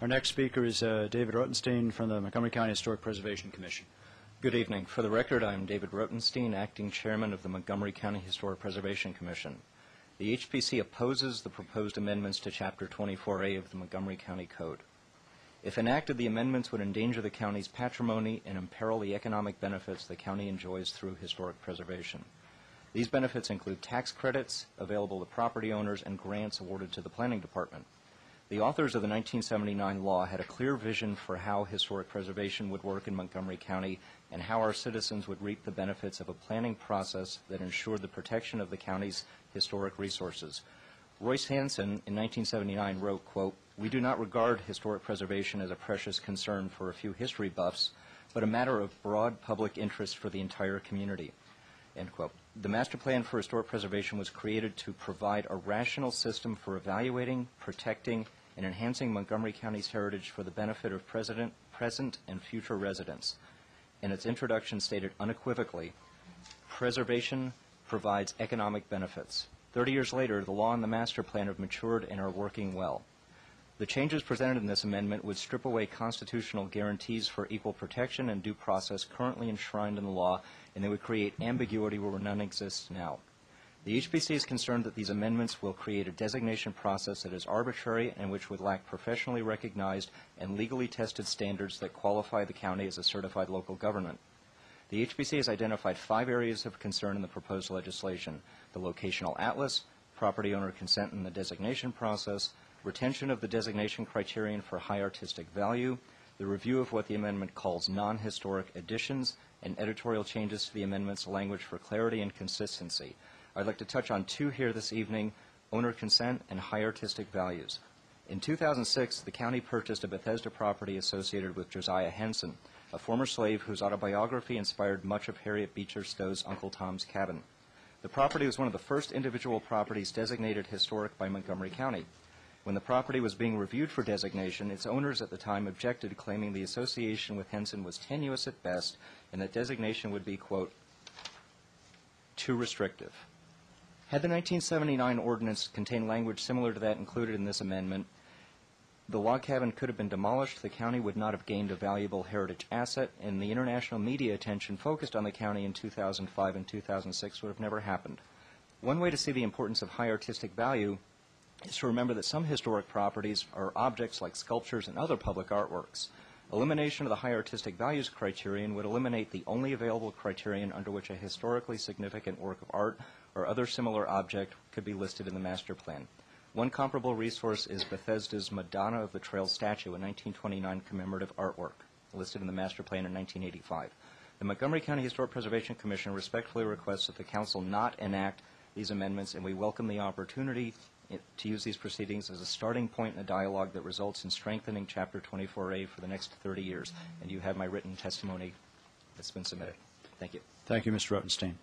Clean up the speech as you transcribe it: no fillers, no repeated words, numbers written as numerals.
Our next speaker is David Rotenstein from the Montgomery County Historic Preservation Commission. Good evening. For the record, I am David Rotenstein, Acting Chairman of the Montgomery County Historic Preservation Commission. The HPC opposes the proposed amendments to Chapter 24A of the Montgomery County Code. If enacted, the amendments would endanger the county's patrimony and imperil the economic benefits the county enjoys through historic preservation. These benefits include tax credits available to property owners and grants awarded to the Planning Department. The authors of the 1979 law had a clear vision for how historic preservation would work in Montgomery County and how our citizens would reap the benefits of a planning process that ensured the protection of the county's historic resources. Royce Hansen in 1979 wrote, quote, "We do not regard historic preservation as a precious concern for a few history buffs, but a matter of broad public interest for the entire community." End quote. The Master Plan for Historic Preservation was created to provide a rational system for evaluating, protecting, and enhancing Montgomery County's heritage for the benefit of present and future residents. In its introduction stated unequivocally, preservation provides economic benefits. 30 years later, the law and the Master Plan have matured and are working well. The changes presented in this amendment would strip away constitutional guarantees for equal protection and due process currently enshrined in the law, and they would create ambiguity where none exists now. The HPC is concerned that these amendments will create a designation process that is arbitrary and which would lack professionally recognized and legally tested standards that qualify the county as a certified local government. The HPC has identified 5 areas of concern in the proposed legislation: the locational atlas, property owner consent in the designation process, retention of the designation criterion for high artistic value, the review of what the amendment calls non-historic additions, and editorial changes to the amendment's language for clarity and consistency. I'd like to touch on 2 here this evening: owner consent and high artistic values. In 2006, the county purchased a Bethesda property associated with Josiah Henson, a former slave whose autobiography inspired much of Harriet Beecher Stowe's Uncle Tom's Cabin. The property was one of the first individual properties designated historic by Montgomery County. When the property was being reviewed for designation, its owners at the time objected, claiming the association with Henson was tenuous at best and that designation would be, quote, too restrictive. Had the 1979 ordinance contained language similar to that included in this amendment, the log cabin could have been demolished, the county would not have gained a valuable heritage asset, and the international media attention focused on the county in 2005 and 2006 would have never happened. One way to see the importance of high artistic value is to remember that some historic properties are objects like sculptures and other public artworks. Elimination of the high artistic values criterion would eliminate the only available criterion under which a historically significant work of art or other similar object could be listed in the master plan. One comparable resource is Bethesda's Madonna of the Trail statue, a 1929 commemorative artwork, listed in the master plan in 1985. The Montgomery County Historic Preservation Commission respectfully requests that the Council not enact these amendments, and we welcome the opportunity to use these proceedings as a starting point in a dialogue that results in strengthening Chapter 24A for the next 30 years. And you have my written testimony that's been submitted. Thank you. Thank you, Mr. Rotenstein.